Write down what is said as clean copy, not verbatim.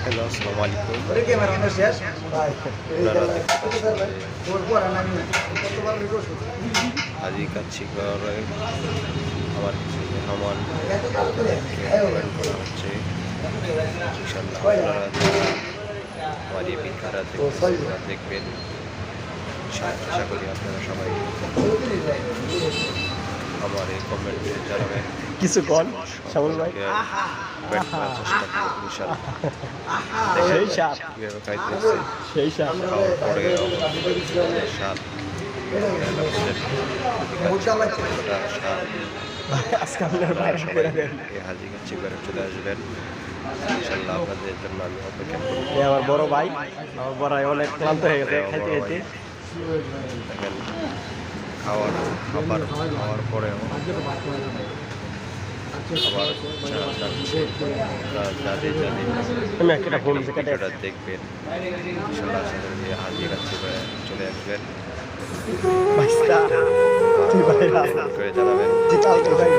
Hello, আসসালামু আলাইকুম। ওরে ক্যামেরা অন শেষ ভাই আপনারা দেখতে পাচ্ছেন যে ওর পর আমি কতবার রিকোয়েস্ট করছি হাজি কাচ্ছি করে আবার কিছু মেহমান তাদেরকে কমেন্ট করা হচ্ছে। ইনশাআল্লাহ আপনারা আমার এই ভিডিওটা দেখবেন। আশা করি আপনারা সবাই আমার এই কমেন্টে জানাবেন। কিছু কল শ্যামল ভাই কমেন্ট করার চেষ্টা করবেন ইনশাআল্লাহ। সেই সাপ কিভাবে খাইতেছে সেই সাপ খাওয়ার পরে স্বাদ স্বাদ আজকে আপনার বাইরে সবাই এই হাজি কাচ্ছি করে চলে আসবেন। ইনশাআল্লাহ আপনাদের জন্য আমি অপেক্ষা করব। এই আমার বড় ভাই আমার বড় ভাই অনেক ক্লান্ত হয়ে গেছে খাইতে খাইতে দেখেন খাওয়ার পরেও আবার যাদের আমি একটা ফোন কেটে ভিডিওটা দেখবেন ইনশাআল্লাহ আশা করি হাজি কাচ্ছি করে চলে আসবেন। বাইস্তা তুই ভাই করে জানাবেন কালকে ভাই